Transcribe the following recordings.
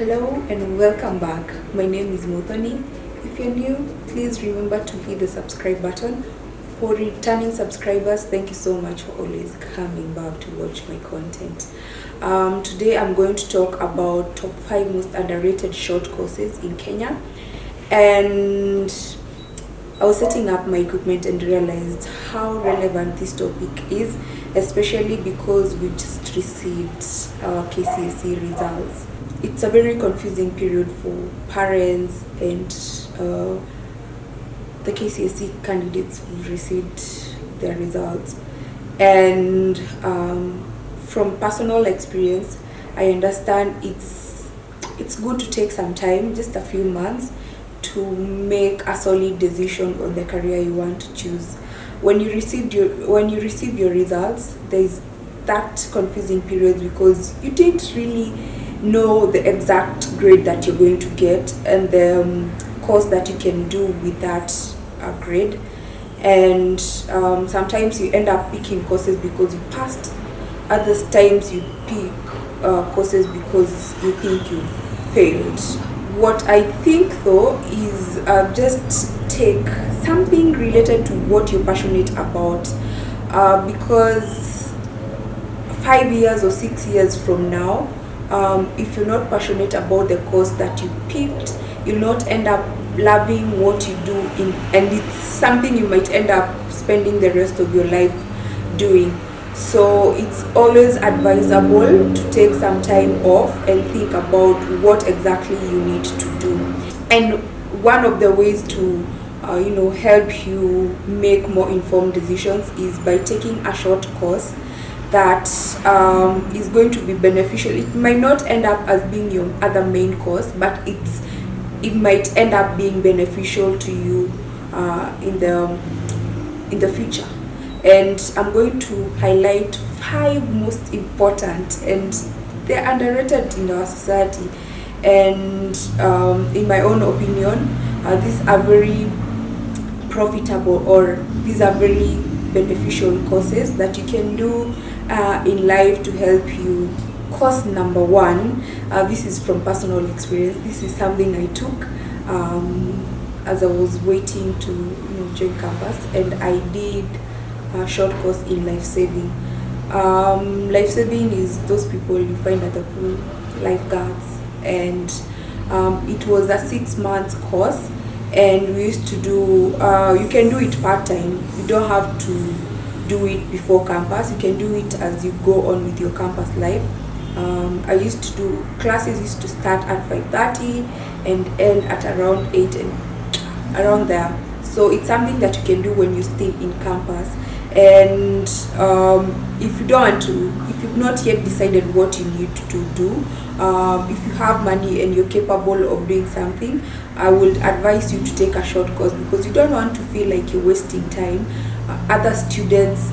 Hello and welcome back. My name is Muthoni. If you're new, please remember to hit the subscribe button. For returning subscribers, thank you so much for always coming back to watch my content. Today I'm going to talk about top 5 most underrated short courses in Kenya. And I was setting up my equipment and realized how relevant this topic is, especially because we just received our KCSE results. It's a very confusing period for parents and the KCSE candidates who received their results. And from personal experience, I understand it's good to take some time, just a few months, to make a solid decision on the career you want to choose. When you receive your results, there's that confusing period because you didn't really know the exact grade that you're going to get and the course that you can do with that grade. And sometimes you end up picking courses because you passed. Other times you pick courses because you think you failed. What I think though is just take something related to what you're passionate about, because 5 years or 6 years from now, if you're not passionate about the course that you picked, you'll not end up loving what you do and it's something you might end up spending the rest of your life doing. So it's always advisable to take some time off and think about what exactly you need to do. And one of the ways to help you make more informed decisions is by taking a short course that is going to be beneficial. It might not end up as being your other main course, but it might end up being beneficial to you in the future. And I'm going to highlight 5 most important, and they're underrated in our society. And in my own opinion, these are very profitable, or these are very beneficial courses that you can do in life to help you. Course number 1, this is from personal experience. This is something I took as I was waiting to join campus, and I did a short course in life saving. Life saving is those people you find at the pool, lifeguards, and it was a 6-month course, and we used to do. You can do it part-time. You don't have to do it before campus. You can do it as you go on with your campus life. I used to do classes used to start at 5:30 and end at around 8 and around there. So it's something that you can do when you're still in campus. And if you don't want to, if you've not yet decided what you need to do, if you have money and you're capable of doing something, I would advise you to take a short course, because you don't want to feel like you're wasting time. Other students,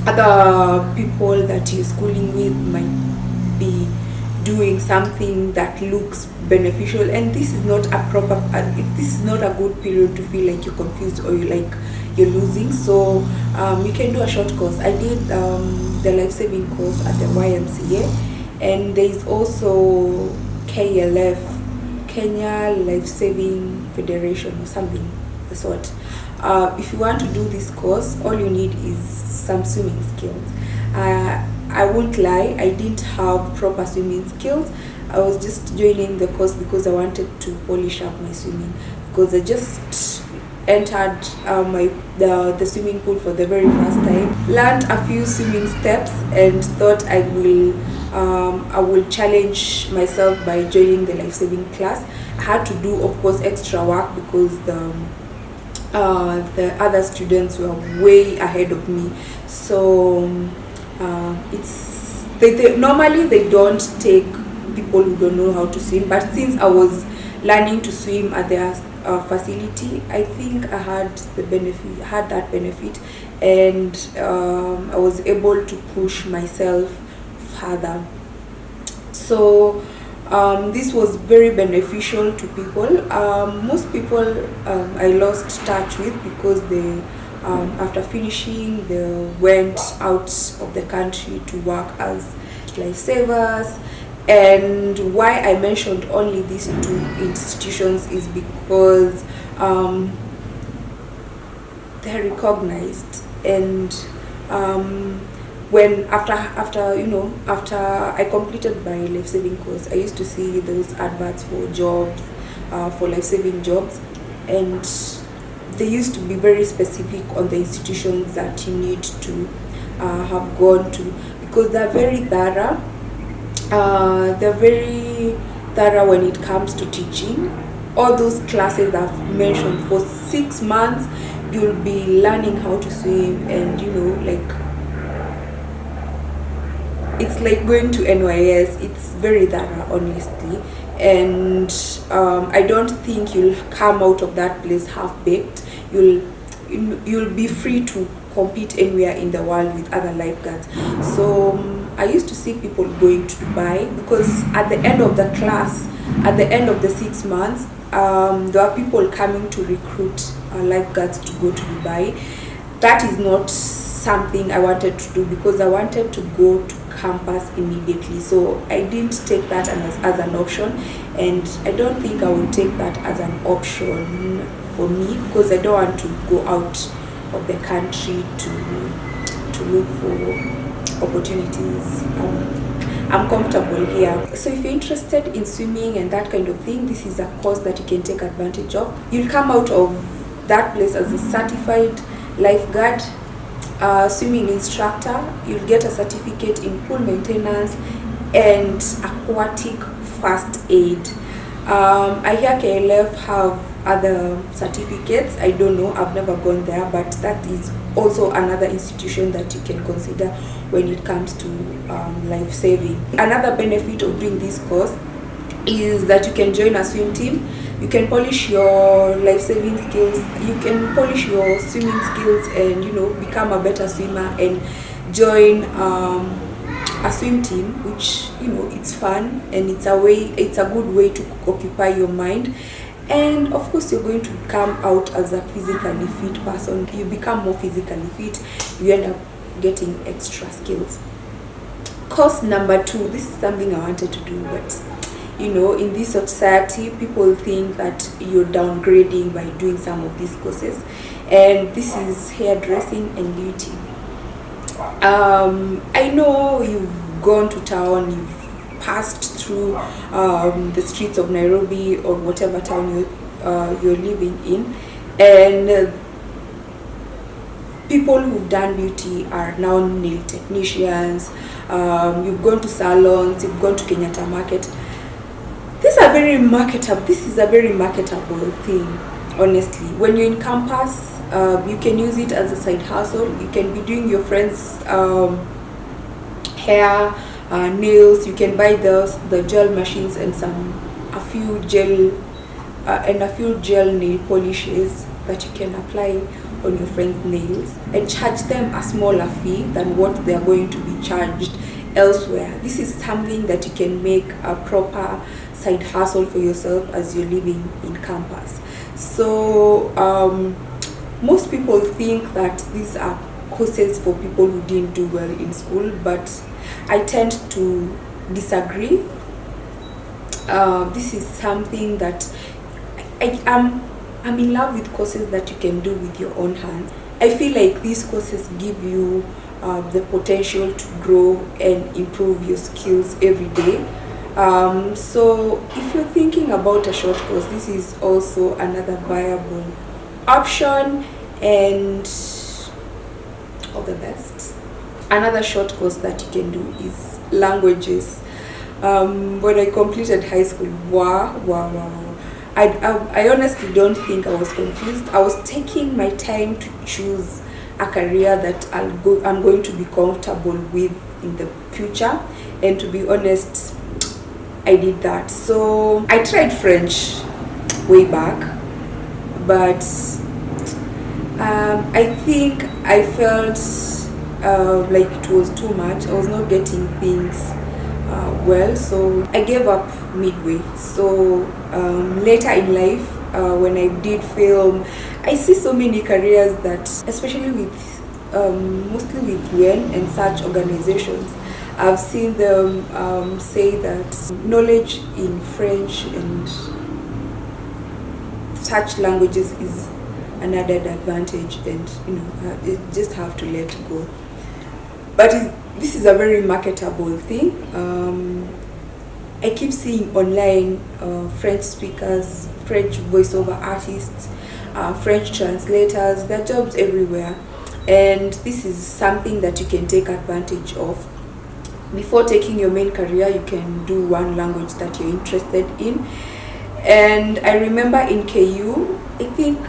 other people that you're schooling with might be doing something that looks beneficial, and this is not a good period to feel like you're confused or you're losing. So you can do a short course. I did the life saving course at the YMCA, and there is also KLF, Kenya Life Saving Federation, or something the sort. If you want to do this course, all you need is some swimming skills. I won't lie, I didn't have proper swimming skills. I was just joining the course because I wanted to polish up my swimming, because I just entered the swimming pool for the very first time, learned a few swimming steps, and thought I will challenge myself by joining the life saving class. I had to do, of course, extra work because the other students were way ahead of me. So normally they don't take people who don't know how to swim, but since I was learning to swim at their facility, I think I had that benefit, and I was able to push myself further. So this was very beneficial to people. Most people I lost touch with because they after finishing, they went out of the country to work as lifesavers, And why I mentioned only these two institutions is because they're recognized. And when after I completed my life-saving course, I used to see those adverts for jobs, for life-saving jobs, and they used to be very specific on the institutions that you need to have gone to, because they're very thorough. They're very thorough when it comes to teaching. All those classes I've mentioned, for 6 months you'll be learning how to swim, and it's like going to NYS. It's very thorough, honestly. And I don't think you'll come out of that place half-baked. You'll be free to compete anywhere in the world with other lifeguards. So I used to see people going to Dubai, because at the end of the class, at the end of the 6 months, there are people coming to recruit lifeguards to go to Dubai. That is not something I wanted to do, because I wanted to go to campus immediately. So I didn't take that as an option, and I don't think I will take that as an option for me, because I don't want to go out of the country to look for opportunities. I'm comfortable here. So if you're interested in swimming and that kind of thing, this is a course that you can take advantage of. You'll come out of that place as a certified lifeguard, swimming instructor. You'll get a certificate in pool maintenance and aquatic first aid. I hear KLF have other certificates. I don't know, I've never gone there, but that is also another institution that you can consider when it comes to life saving. Another benefit of doing this course is that you can join a swim team. You can polish your life-saving skills, you can polish your swimming skills, and become a better swimmer, and join a swim team, which it's fun, and it's a good way to occupy your mind. And of course, you're going to come out as a physically fit person. You become more physically fit, you end up getting extra skills. Course number 2, this is something I wanted to do, but in this society, people think that you're downgrading by doing some of these courses, and this is hairdressing and beauty. I know you've gone to town, you've passed through the streets of Nairobi or whatever town you're living in, and people who've done beauty are now nail technicians. You've gone to salons, you've gone to Kenyatta Market. This is a very marketable thing, honestly. When you're in campus, you can use it as a side hustle. You can be doing your friends' hair, nails. You can buy the gel machines and a few gel nail polishes that you can apply on your friends' nails, and charge them a smaller fee than what they are going to be charged elsewhere. This is something that you can make a proper side hustle for yourself as you're living in campus. So most people think that these are courses for people who didn't do well in school, but I tend to disagree. This is something that I'm in love with courses that you can do with your own hands. I feel like these courses give you the potential to grow and improve your skills every day. So if you're thinking about a short course, this is also another viable option, and all the best. Another short course that you can do is languages. When I completed high school, wow. I honestly don't think I was confused. I was taking my time to choose a career that I'm going to be comfortable with in the future, and to be honest, I did that. So I tried French way back, but I think I felt like it was too much. I was not getting things well, so I gave up midway. So later in life, when I did film, I see so many careers that, especially with mostly with UN and such organizations, I've seen them say that knowledge in French and such languages is an added advantage, and you just have to let go. But this is a very marketable thing. I keep seeing online French speakers, French voiceover artists, French translators. There are jobs everywhere, and this is something that you can take advantage of. Before taking your main career, you can do one language that you're interested in. And I remember in KU, I think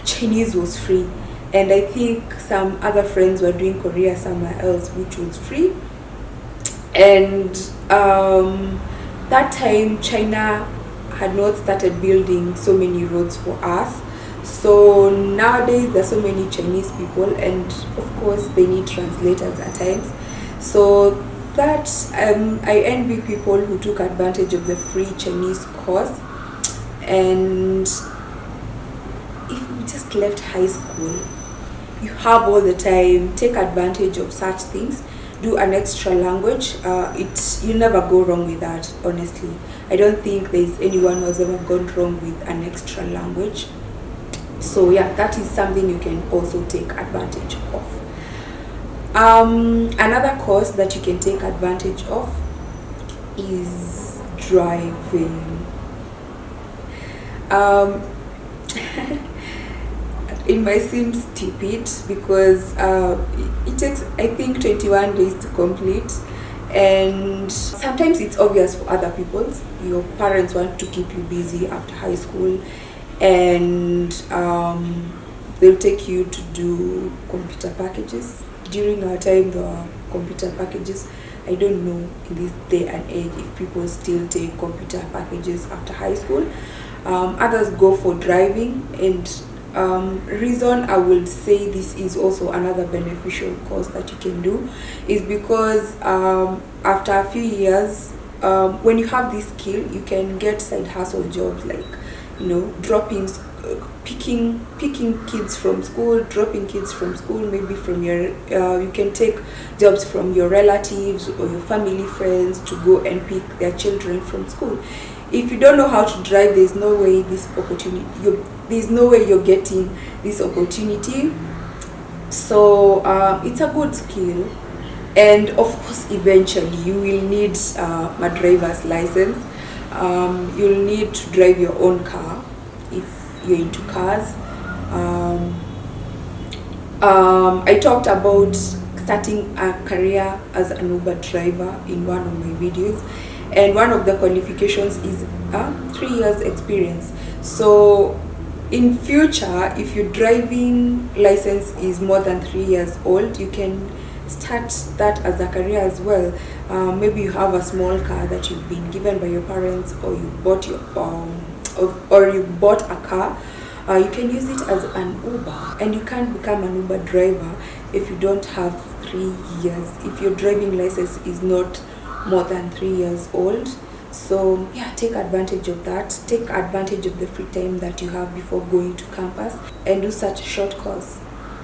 Chinese was free, and I think some other friends were doing Korea somewhere else, which was free. And that time China had not started building so many roads for us. So nowadays there's so many Chinese people, and of course they need translators at times. So that I envy people who took advantage of the free Chinese course. And if you just left high school, you have all the time, take advantage of such things. Do an extra language. You'll never go wrong with that, honestly. I don't think there's anyone who has ever gone wrong with an extra language. So yeah, that is something you can also take advantage of. Another course that you can take advantage of is driving. It might seem stupid because it takes, I think, 21 days to complete, and sometimes it's obvious for other people. Your parents want to keep you busy after high school, and they'll take you to do computer packages. During our time, the computer packages, I don't know in this day and age if people still take computer packages after high school. Others go for driving, and reason I will say this is also another beneficial course that you can do is because after a few years, when you have this skill, you can get side hustle jobs like picking kids from school, dropping kids from school, maybe from your you can take jobs from your relatives or your family friends to go and pick their children from school. If you don't know how to drive, there's no way you're getting this opportunity. So it's a good skill, and of course eventually you will need a driver's license. You'll need to drive your own car if you're into cars. I talked about starting a career as an Uber driver in one of my videos, and one of the qualifications is 3 years experience. So in future, if your driving license is more than 3 years old, you can start that as a career as well. Maybe you have a small car that you've been given by your parents, or you bought a car. You can use it as an Uber, and you can't become an Uber driver if you don't have 3 years, if your driving license is not more than 3 years old. So yeah, take advantage of that. Take advantage of the free time that you have before going to campus, and do such a short course.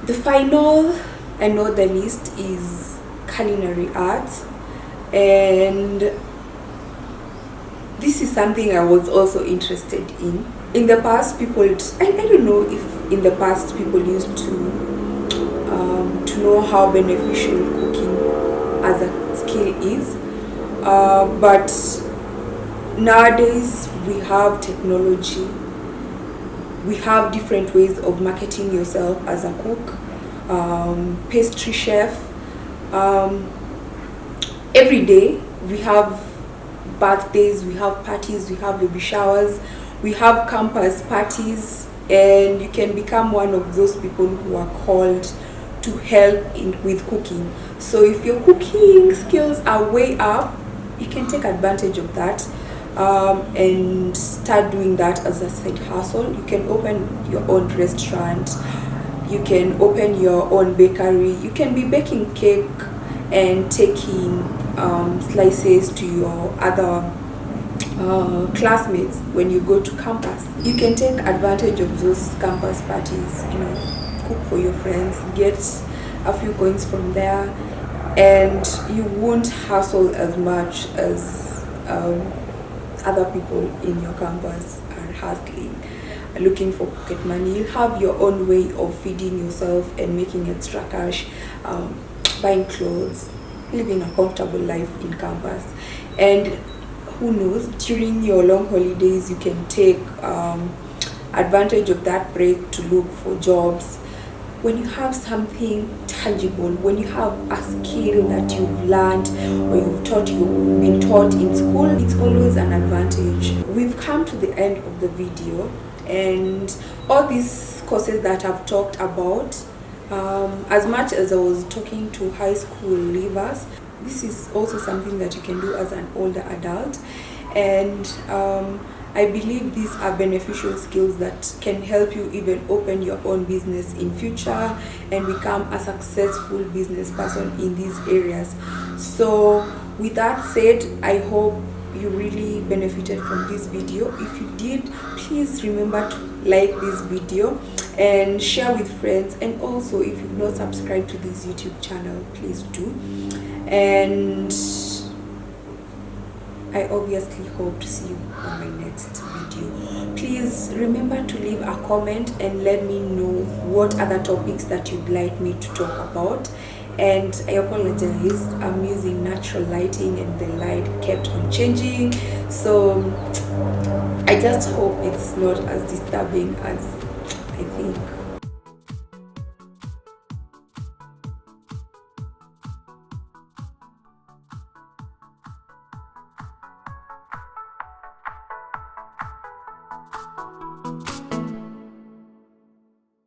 The final and not the least is culinary arts, and this is something I was also interested in. In the past, people, I don't know if in the past people used to know how beneficial cooking as a skill is, but nowadays we have technology. We have different ways of marketing yourself as a cook, pastry chef. Every day we have birthdays, we have parties, we have baby showers, we have campus parties, and you can become one of those people who are called to help with cooking. So if your cooking skills are way up, you can take advantage of that and start doing that as a side hustle. You can open your own restaurant, you can open your own bakery, you can be baking cake and taking slices to your other classmates when you go to campus. You can take advantage of those campus parties, cook for your friends, get a few coins from there, and you won't hustle as much as other people in your campus are hustling, looking for pocket money. You'll have your own way of feeding yourself and making extra cash, buying clothes, living a comfortable life in campus. And who knows, during your long holidays you can take advantage of that break to look for jobs. When you have something tangible, when you have a skill that you've learned or you've been taught in school, it's always an advantage. We've come to the end of the video, and all these courses that I've talked about, as much as I was talking to high school leavers, this is also something that you can do as an older adult. And I believe these are beneficial skills that can help you even open your own business in future and become a successful business person in these areas. So with that said, I hope you really benefited from this video. If you did, please remember to like this video and share with friends. And also, if you've not subscribed to this YouTube channel, please do. And I obviously hope to see you on my next video. Please remember to leave a comment and let me know what other topics that you'd like me to talk about. And I apologize, I'm using natural lighting and the light kept on changing, so I just hope it's not as disturbing as I think.